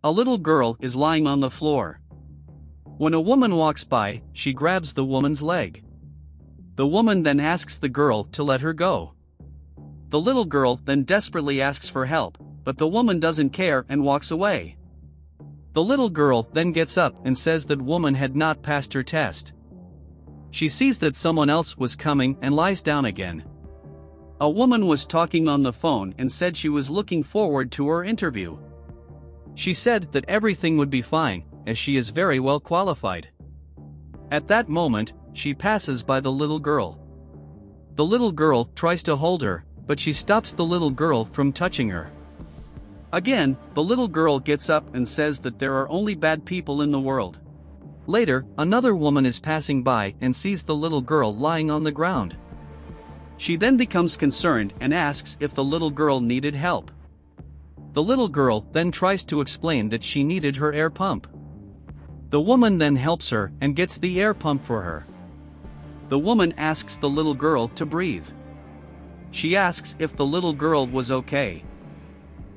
A little girl is lying on the floor. When a woman walks by, she grabs the woman's leg. The woman then asks the girl to let her go. The little girl then desperately asks for help, but the woman doesn't care and walks away. The little girl then gets up and says that woman had not passed her test. She sees that someone else was coming and lies down again. A woman was talking on the phone and said she was looking forward to her interview. She said that everything would be fine, as she is very well qualified. At that moment, she passes by the little girl. The little girl tries to hold her, but she stops the little girl from touching her. Again, the little girl gets up and says that there are only bad people in the world. Later, another woman is passing by and sees the little girl lying on the ground. She then becomes concerned and asks if the little girl needed help. The little girl then tries to explain that she needed her air pump. The woman then helps her and gets the air pump for her. The woman asks the little girl to breathe. She asks if the little girl was okay.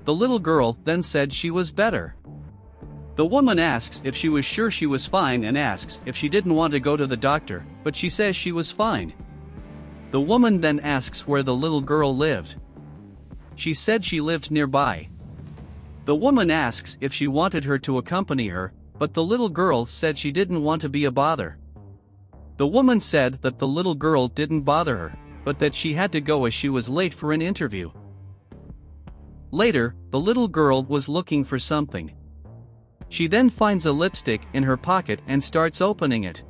The little girl then said she was better. The woman asks if she was sure she was fine and asks if she didn't want to go to the doctor, but she says she was fine. The woman then asks where the little girl lived. She said she lived nearby. The woman asks if she wanted her to accompany her, but the little girl said she didn't want to be a bother. The woman said that the little girl didn't bother her, but that she had to go as she was late for an interview. Later, the little girl was looking for something. She then finds a lipstick in her pocket and starts opening it.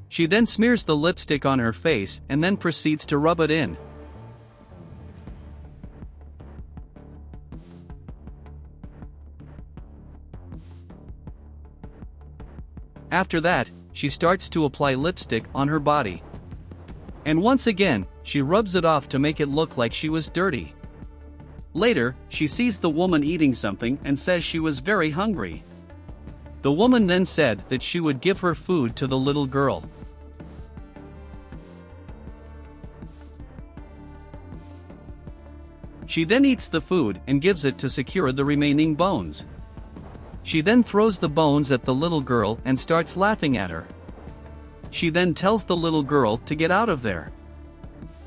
She then smears the lipstick on her face and then proceeds to rub it in. After that, she starts to apply lipstick on her body. And once again, she rubs it off to make it look like she was dirty. Later, she sees the woman eating something and says she was very hungry. The woman then said that she would give her food to the little girl. She then eats the food and gives it to secure the remaining bones. She then throws the bones at the little girl and starts laughing at her. She then tells the little girl to get out of there.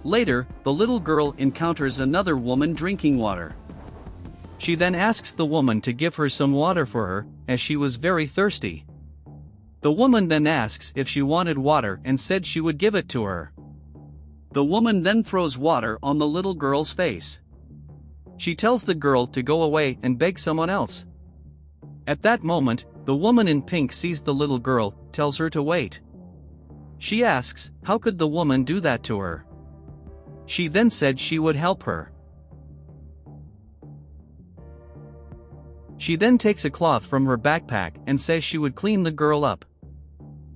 Later, the little girl encounters another woman drinking water. She then asks the woman to give her some water for her, as she was very thirsty. The woman then asks if she wanted water and said she would give it to her. The woman then throws water on the little girl's face. She tells the girl to go away and beg someone else. At that moment, the woman in pink sees the little girl, tells her to wait. She asks, how could the woman do that to her? She then said she would help her. She then takes a cloth from her backpack and says she would clean the girl up.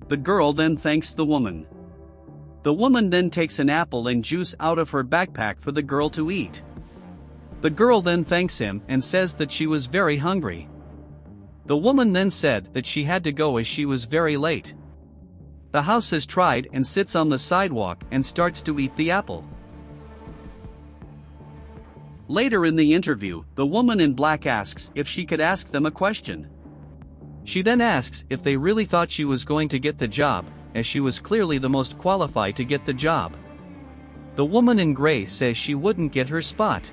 The girl then thanks the woman. The woman then takes an apple and juice out of her backpack for the girl to eat. The girl then thanks him and says that she was very hungry. The woman then said that she had to go as she was very late. The house has tried and sits on the sidewalk and starts to eat the apple. Later in the interview, the woman in black asks if she could ask them a question. She then asks if they really thought she was going to get the job, as she was clearly the most qualified to get the job. The woman in gray says she wouldn't get her spot.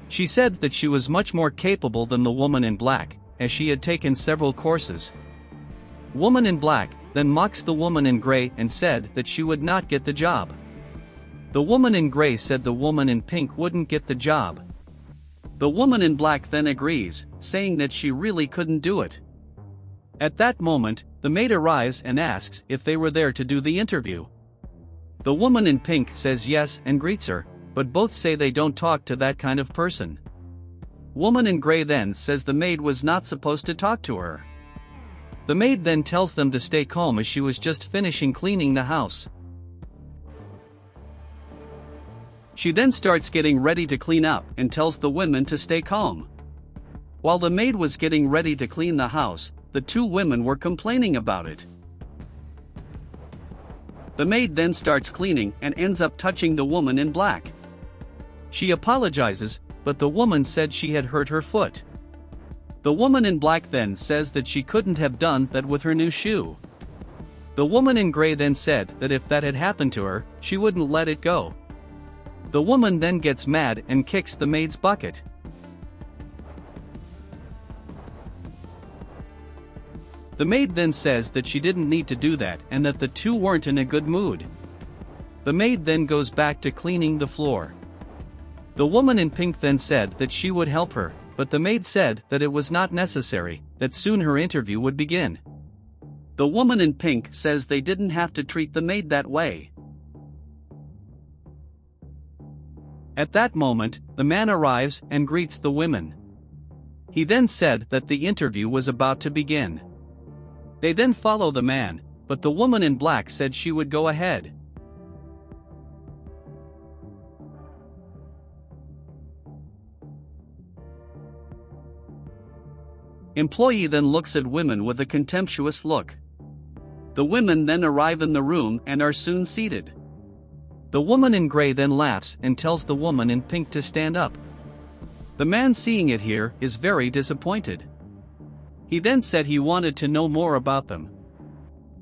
She said that she was much more capable than the woman in black, as she had taken several courses. Woman in black then mocks the woman in gray and said that she would not get the job. The woman in gray said the woman in pink wouldn't get the job. The woman in black then agrees, saying that she really couldn't do it. At that moment, the maid arrives and asks if they were there to do the interview. The woman in pink says yes and greets her, but both say they don't talk to that kind of person. Woman in gray then says the maid was not supposed to talk to her. The maid then tells them to stay calm as she was just finishing cleaning the house. She then starts getting ready to clean up and tells the women to stay calm. While the maid was getting ready to clean the house, the two women were complaining about it. The maid then starts cleaning and ends up touching the woman in black. She apologizes, but the woman said she had hurt her foot. The woman in black then says that she couldn't have done that with her new shoe. The woman in gray then said that if that had happened to her, she wouldn't let it go. The woman then gets mad and kicks the maid's bucket. The maid then says that she didn't need to do that and that the two weren't in a good mood. The maid then goes back to cleaning the floor. The woman in pink then said that she would help her, but the maid said that it was not necessary, that soon her interview would begin. The woman in pink says they didn't have to treat the maid that way. At that moment, the man arrives and greets the women. He then said that the interview was about to begin. They then follow the man, but the woman in black said she would go ahead. Employee then looks at women with a contemptuous look. The women then arrive in the room and are soon seated. The woman in gray then laughs and tells the woman in pink to stand up. The man seeing it here is very disappointed. He then said he wanted to know more about them.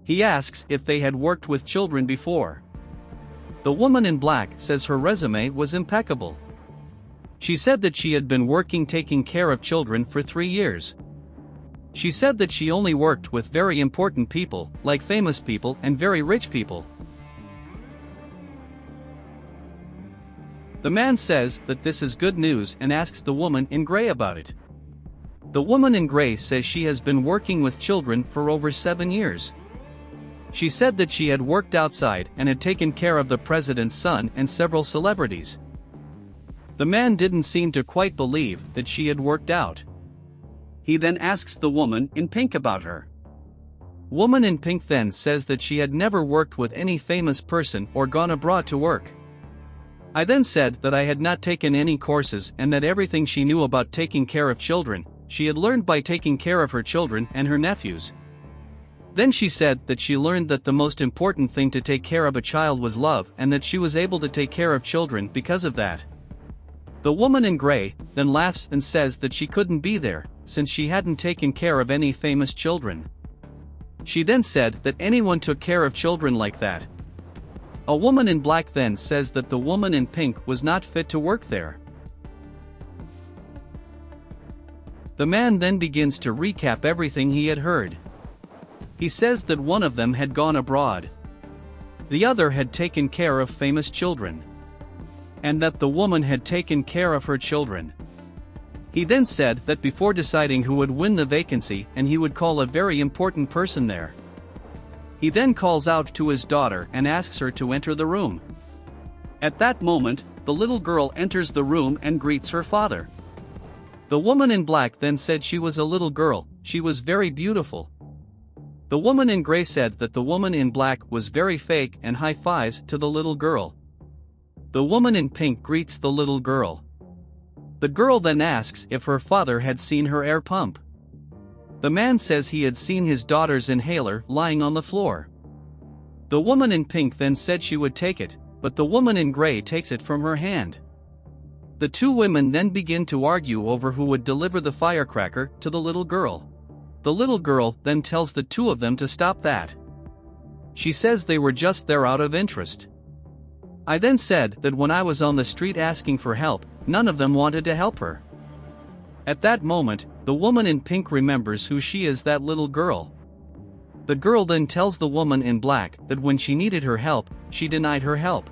He asks if they had worked with children before. The woman in black says her resume was impeccable. She said that she had been working taking care of children for 3 years. She said that she only worked with very important people, like famous people and very rich people. The man says that this is good news and asks the woman in gray about it. The woman in gray says she has been working with children for over 7 years. She said that she had worked outside and had taken care of the president's son and several celebrities. The man didn't seem to quite believe that she had worked out. He then asks the woman in pink about her. Woman in pink then says that she had never worked with any famous person or gone abroad to work. I then said that I had not taken any courses and that everything she knew about taking care of children, she had learned by taking care of her children and her nephews. Then she said that she learned that the most important thing to take care of a child was love and that she was able to take care of children because of that. The woman in gray then laughs and says that she couldn't be there, since she hadn't taken care of any famous children. She then said that anyone took care of children like that. A woman in black then says that the woman in pink was not fit to work there. The man then begins to recap everything he had heard. He says that one of them had gone abroad. The other had taken care of famous children. And that the woman had taken care of her children. He then said that before deciding who would win the vacancy and he would call a very important person there. He then calls out to his daughter and asks her to enter the room. At that moment, the little girl enters the room and greets her father. The woman in black then said she was a little girl, she was very beautiful. The woman in gray said that the woman in black was very fake and high fives to the little girl. The woman in pink greets the little girl. The girl then asks if her father had seen her air pump. The man says he had seen his daughter's inhaler lying on the floor. The woman in pink then said she would take it, but the woman in gray takes it from her hand. The two women then begin to argue over who would deliver the firecracker to the little girl. The little girl then tells the two of them to stop that. She says they were just there out of interest. I then said that when I was on the street asking for help, none of them wanted to help her. At that moment, the woman in pink remembers who she is, that little girl. The girl then tells the woman in black that when she needed her help, she denied her help.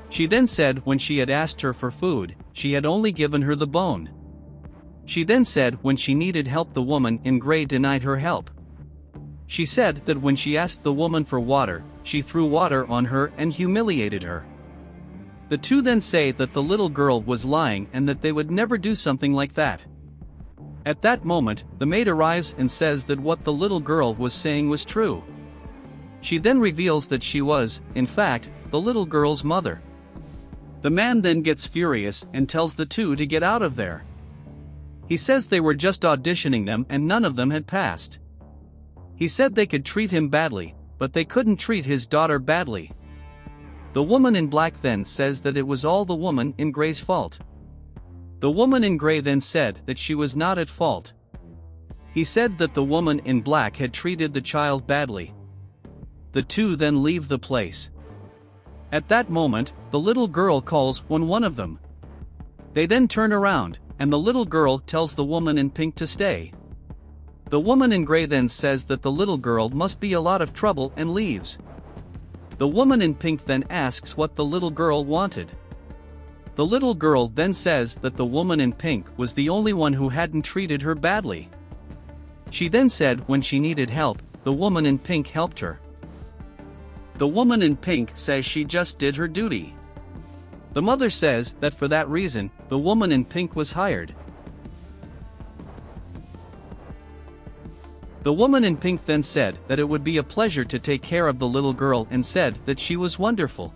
She then said when she had asked her for food, she had only given her the bone. She then said when she needed help, the woman in gray denied her help. She said that when she asked the woman for water, she threw water on her and humiliated her. The two then say that the little girl was lying and that they would never do something like that. At that moment, the maid arrives and says that what the little girl was saying was true. She then reveals that she was, in fact, the little girl's mother. The man then gets furious and tells the two to get out of there. He says they were just auditioning them and none of them had passed. He said they could treat him badly, but they couldn't treat his daughter badly. The woman in black then says that it was all the woman in gray's fault. The woman in gray then said that she was not at fault. He said that the woman in black had treated the child badly. The two then leave the place. At that moment, the little girl calls on one of them. They then turn around, and the little girl tells the woman in pink to stay. The woman in gray then says that the little girl must be a lot of trouble and leaves. The woman in pink then asks what the little girl wanted. The little girl then says that the woman in pink was the only one who hadn't treated her badly. She then said when she needed help, the woman in pink helped her. The woman in pink says she just did her duty. The mother says that for that reason, the woman in pink was hired. The woman in pink then said that it would be a pleasure to take care of the little girl and said that she was wonderful.